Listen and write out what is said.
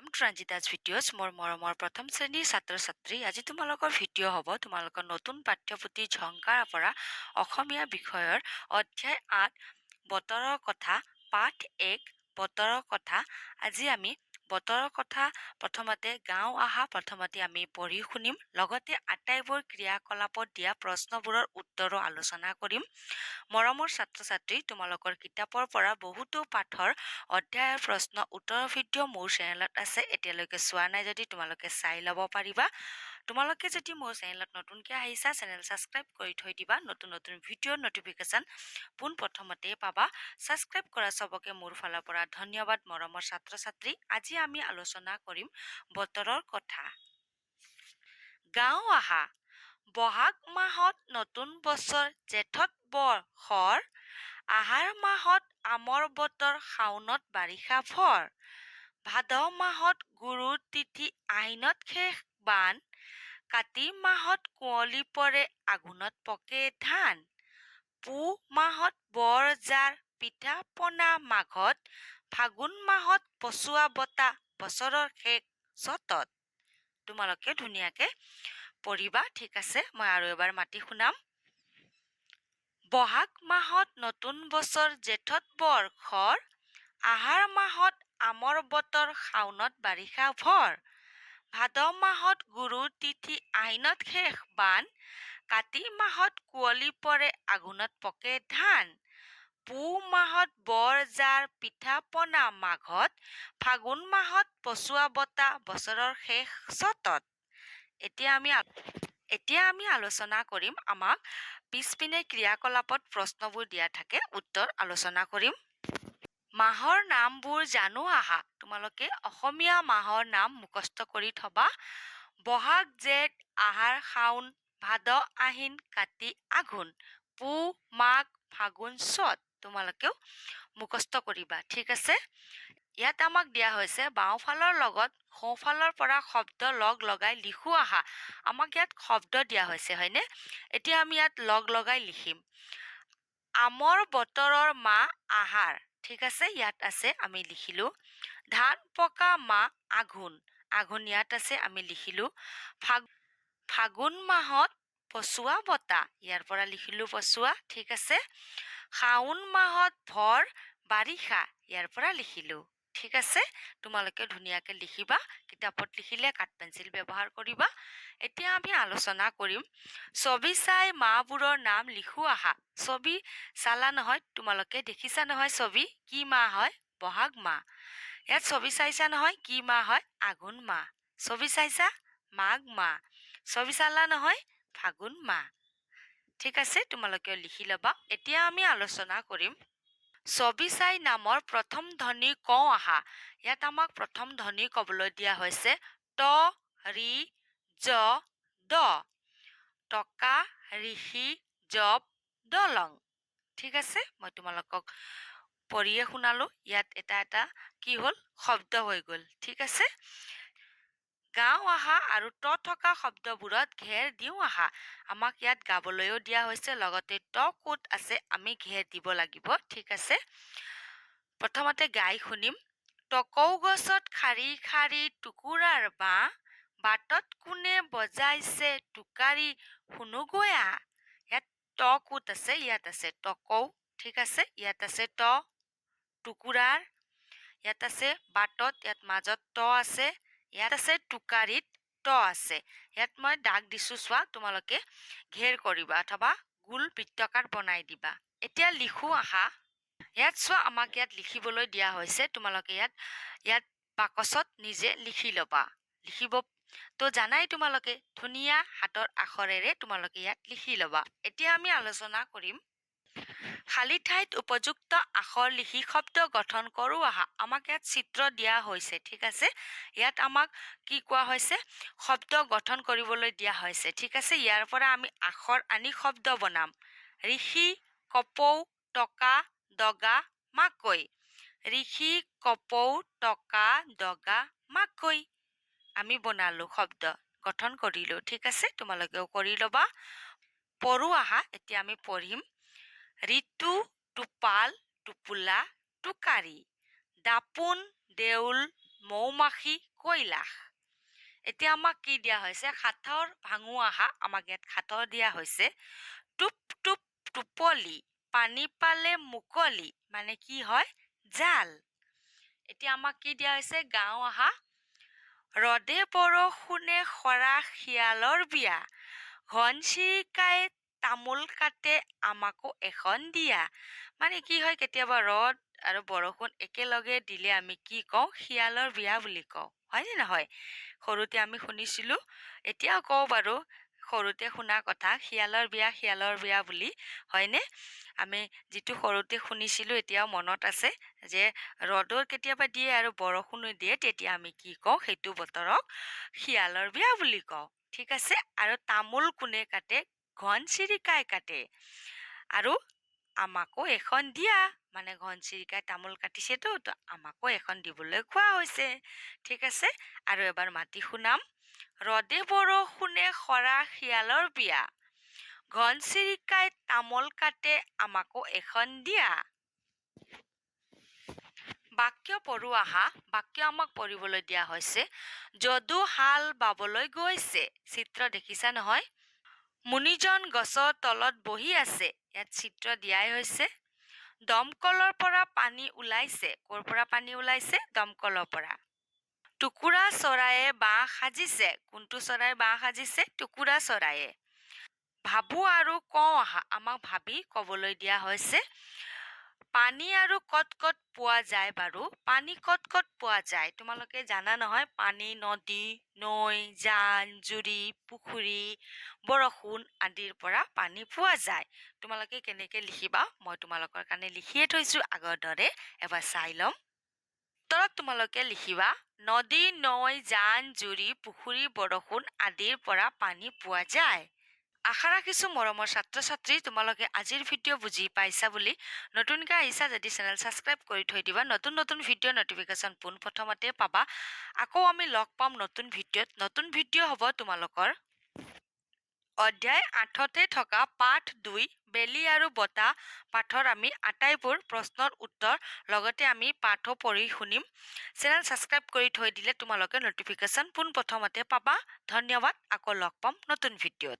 Two ৰঞ্জিতাজ videos মোৰ মৰমৰ প্ৰথম শ্ৰেণীৰ ছাত্ৰ ছাত্ৰী আজি তোমালোকৰ ভিডিঅ' হ'ব তোমালোকৰ নতুন পাঠ্যপুথি ঝংকাৰৰ পৰা অসমীয়া বিষয়ৰ অধ্যায় ৮ বতৰৰ কথা পাঠ ১ বতৰৰ কথা আজি আমি বতৰৰ কথা প্ৰথমতে গাঁও আহা প্ৰথমতে আমি পঢ়ি শুনিম লগতে আটাইবোৰ ক্ৰিয়াকলাপত দিয়া প্ৰশ্নবোৰৰ উত্তৰো আলোচনা কৰিম মৰমৰ ছাত্ৰ ছাত্ৰী তোমালোকৰ কিতাপৰ পৰা বহুতো পাঠৰ অধ্যায়ৰ প্ৰশ্ন উত্তৰ ভিডিঅ' মোৰ চেনেলত আছে এতিয়ালৈকে চোৱা নাই যদি তোমালোকে চাই ল'ব পাৰিবা তোমালোকে যদি মোৰ চেনেলত নতুনকৈ আহিছা চেনেল ছাবস্ক্ৰাইব কৰি থৈ দিবা নতুন নতুন ভিডিঅ'ৰ নটিফিকেশ্যন পোনপ্ৰথমতেই পাবা ছাবস্ক্ৰাইব কৰা চবকে মোৰ ফালৰ পৰা ধন্যবাদ মৰমৰ ছাত্ৰ ছাত্ৰী আজি আমি আলোচনা কৰিম বতৰৰ কথা গাঁও আহা বহাগ মাহত নতুন বছৰ জেঠত বৰ আহাৰ মাহত আমৰ বতৰ শাওণত বাৰিষা ভৰ ভাদ মাহত গুৰুৰ তিথি আহিনত শেষ বান কাতি মাহত কুঁৱলী পৰে আঘোণত পকে ধান পুহ মাহত বৰ জাৰ পিঠা পনা মাঘত ফাগুন মাহত পচুৱা বতা বছৰৰ শেষ চ'তত তোমালোকে ধুনীয়াকে পঢ়িবা ঠিক আছে মই আৰু এবাৰ মাতি শুনাম বহাগ মাহত নতুন বছৰ জেঠত বৰ আহাৰ মাহত আমৰ বতৰ শাওণত বাৰিষা ভৰ ভাদ মাহত গুৰুৰ তিথি আহিনত শেষ বান কাতি মাহত কুঁৱলী পৰে আঘোণত পকে ধান পুহ মাহত বৰ জাৰ পিঠা পনা মাঘত ফাগুন মাহত পচুৱা বতা বছৰৰ শেষ চ'তত এতিয়া আমি আলোচনা কৰিম আমাক পিছপিনে ক্ৰিয়াকলাপত প্ৰশ্নবোৰ দিয়া থাকে উত্তৰ আলোচনা কৰিম মাহৰ নামবোৰ জানো আহা তোমালোকে অসমীয়া মাহৰ নাম মুখস্থ কৰি থবা বহাগ জেঠ আহাৰ শাওণ ভাদ আহিন কাতি আঘোণ পুহ মাঘ ফাগুন চ'ত তোমালোকেও মুখস্থ কৰিবা ঠিক আছে ইয়াত আমাক দিয়া হৈছে বাওঁফালৰ লগত সোঁফালৰ পৰা শব্দ লগ লগাই লিখো আহা আমাক ইয়াত শব্দ দিয়া হৈছে হয়নে এতিয়া আমি ইয়াত লগ লগাই লিখিম আমৰ বতৰৰ মাহ আহাৰ ঠিক আছে ইয়াত আছে আমি লিখিলো ধান পকা মাহ আঘোণ ইয়াত আছে আমি লিখিলো ফাগুন মাহত পচুৱা বতা ইয়াৰ পৰা লিখিলো পচুৱা ঠিক আছে শাওণ মাহত ভৰ বাৰিষা ইয়াৰ পৰা লিখিলো ঠিক আছে তোমালোকে ধুনীয়াকে লিখিবা কিতাপত লিখিলে কাঠ পেঞ্চিল ব্যৱহাৰ কৰিবা এতিয়া আমি আলোচনা কৰিম ছবি চাই মাহবোৰৰ নাম লিখো আহা ছবি চালা নহয় তোমালোকে দেখিছা নহয় ছবি কি মাহ হয় বহাগ মাহ ইয়াত ছবি চাইছা নহয় কি মাহ হয় আঘোণ মাহ ছবি চাইছা মাঘ মাহ ছবি চালা নহয় ফাগুন মাহ ঠিক আছে তোমালোকে লিখি ল'বা এতিয়া আমি আলোচনা কৰিম ছবি চাই নামৰ প্ৰথম ধ্বনি কওঁ আহা ইয়াত আমাক প্ৰথম ধ্বনি ক'বলৈ দিয়া হৈছে ত ৰি জ দ টকা ঋষি জপ দলং ঠিক আছে মই তোমালোকক পঢ়িয়ে শুনালো ইয়াত এটা কি হ'ল শব্দ হৈ গ'ল ঠিক আছে গাঁও আহা আৰু ত থকা শব্দবোৰত ঘেৰ দিওঁ আহা আমাক ইয়াত গাবলৈও দিয়া হৈছে লগতে ত ক'ত আছে আমি ঘেৰ দিব লাগিব ঠিক আছে প্ৰথমতে গাই শুনিম টকৌ গছত শাৰী শাৰী টুকুৰাৰ বাঁহ বাটত কোনে বজাইছে টুকাৰি শুনোগৈ আহ ইয়াত ত ক'ত আছে ইয়াত আছে টকৌ ঠিক আছে ইয়াত আছে ত টুকুৰাৰ ইয়াত আছে বাটত ইয়াত মাজত ত আছে ইয়াত আছে টুকাৰিত ত আছে ইয়াত মই দাগ দিছো চোৱা তোমালোকে ঘেৰ কৰিবা অথবা গোল বৃত্তাকাৰ বনাই দিবা এতিয়া লিখো আহা ইয়াত চোৱা আমাক ইয়াত লিখিবলৈ দিয়া হৈছে তোমালোকে ইয়াত বাকচত নিজে লিখি ল'বা লিখিব তো জানাই তোমালোকে ধুনীয়া হাতৰ আখৰেৰে তোমালোকে ইয়াত লিখি ল'বা এতিয়া আমি আলোচনা কৰিম খালী ঠাইত উপযুক্ত আখৰ লিখি শব্দ গঠন কৰোঁ আহা আমাক ইয়াত চিত্ৰ দিয়া হৈছে ঠিক আছে ইয়াত আমাক কি কোৱা হৈছে শব্দ গঠন কৰিবলৈ দিয়া হৈছে ঠিক আছে ইয়াৰ পৰা আমি আখৰ আনি শব্দ বনাম ঋষি কপৌ টকা দগা মাকৈ ঋষি কপৌ টকা দগা মাকৈ আমি বনালো শব্দ গঠন কৰিলো ঠিক আছে তোমালোকেও কৰি ল'বা পঢ়ো আহা এতিয়া আমি পঢ়িম ঋতু টোপাল টোপোলা টুকাৰি দাপোন দেউল মৌমাখি কৈলাশ। এতিয়া আমাক কি দিয়া হৈছে? সাঁথৰ ভাঙো আহা, আমাক ইয়াত সাঁথৰ দিয়া হৈছে। টুপ টুপ টোপলি, পানী পালে মুকলি, মানে কি হয়? জাল। এতিয়া আমাক কি দিয়া হৈছে? গাঁও আহা, ৰদে বৰষুণে সৰা শিয়ালৰ বিয়া, ঘনচিৰিকাই তামোল কাটে আমাকো এখন দিয়া। মানে কি হয়, কেতিয়াবা ৰদ আৰু বৰষুণ একেলগে দিলে আমি কি কওঁ? শিয়ালৰ বিয়া বুলি কওঁ, হয়নে নহয়? সৰুতে আমি শুনিছিলো, এতিয়াও কওঁ বাৰু, সৰুতে শুনা কথা, শিয়ালৰ বিয়া বুলি, হয়নে? আমি যিটো সৰুতে শুনিছিলো এতিয়াও মনত আছে, যে ৰদৰ কেতিয়াবা দিয়ে আৰু বৰষুণো দিয়ে, তেতিয়া আমি কি কওঁ? সেইটো বতৰক শিয়ালৰ বিয়া বুলি কওঁ। ঠিক আছে? আৰু তামোল কোনে কাটে? ঘনচিৰিকাই কাটে। আৰু আমাকো এখন দিয়া, মানে ঘনচিৰিকাই তামোল কাটিছেতো, তো আমাকো এখন দিবলৈ কোৱা হৈছে। ঠিক আছে? আৰু এবাৰ মাতি শুনাম। ৰদে বৰষুণে সৰা শিয়ালৰ বিয়া, ঘনচিৰিকাই তামোল কাটে আমাকো এখন দিয়া। বাক্য পঢ়ো আহা। বাক্য আমাক পঢ়িবলৈ দিয়া হৈছে। যদু হাল বাবলৈ গৈছে, চিত্ৰ দেখিছা নহয়? মুনিজন গছৰ তলত বহি আছে, ইয়াত চিত্ৰ দিয়াই হৈছে। দমকলৰ পৰা পানী ওলাইছে, ক'ৰ পৰা পানী ওলাইছে? দমকলৰ পৰা। টুকুৰা চৰায়ে বাঁহ সাজিছে, কোনটো চৰাই বাঁহ সাজিছে? টুকুৰা চৰায়ে। ভাবো আৰু কওঁ আহা, আমাক ভাবি কবলৈ দিয়া হৈছে। পানী আৰু ক'ত ক'ত পোৱা যায় বাৰু? পানী ক'ত ক'ত পোৱা যায়? তোমালোকে জানা নহয়, পানী নদী, নৈ, জান, জুৰি, পুখুৰী, বৰষুণ আদিৰ পৰা পানী পোৱা যায়। তোমালোকে কেনেকে লিখিবা? মই তোমালোকৰ কাৰণে লিখিয়ে থৈছো আগৰ দৰে, এবাৰ চাই ল'ম। উত্তৰত তোমালোকে লিখিবা, নদী, নৈ, জান, জুৰি, পুখুৰী, বৰষুণ আদিৰ পৰা পানী পোৱা যায়। আশা ৰাখিছো মৰমৰ ছাত্ৰ ছাত্ৰী, তোমালোকে আজিৰ ভিডিঅ' বুজি পাইছা বুলি। নতুনকৈ আহিছা যদি চেনেল ছাবস্ক্ৰাইব কৰি থৈ দিবা, নতুন নতুন ভিডিঅ' নটিফিকেশ্যন পোনপ্ৰথমতে পাবা। আকৌ আমি লগ পাম নতুন ভিডিঅ'ত। নতুন ভিডিঅ' হ'ব তোমালোকৰ অধ্যায় 8তে থকা পাঠ 2 বেলি আৰু বতাহ পাঠৰ আমি আটাইবোৰ প্ৰশ্নৰ উত্তৰ লগতে আমি পাঠো পঢ়ি শুনিম। চেনেল ছাবস্ক্ৰাইব কৰি থৈ দিলে তোমালোকে নটিফিকেশ্যন পোনপ্ৰথমতে পাবা। ধন্যবাদ, আকৌ লগ পাম নতুন ভিডিঅ'ত।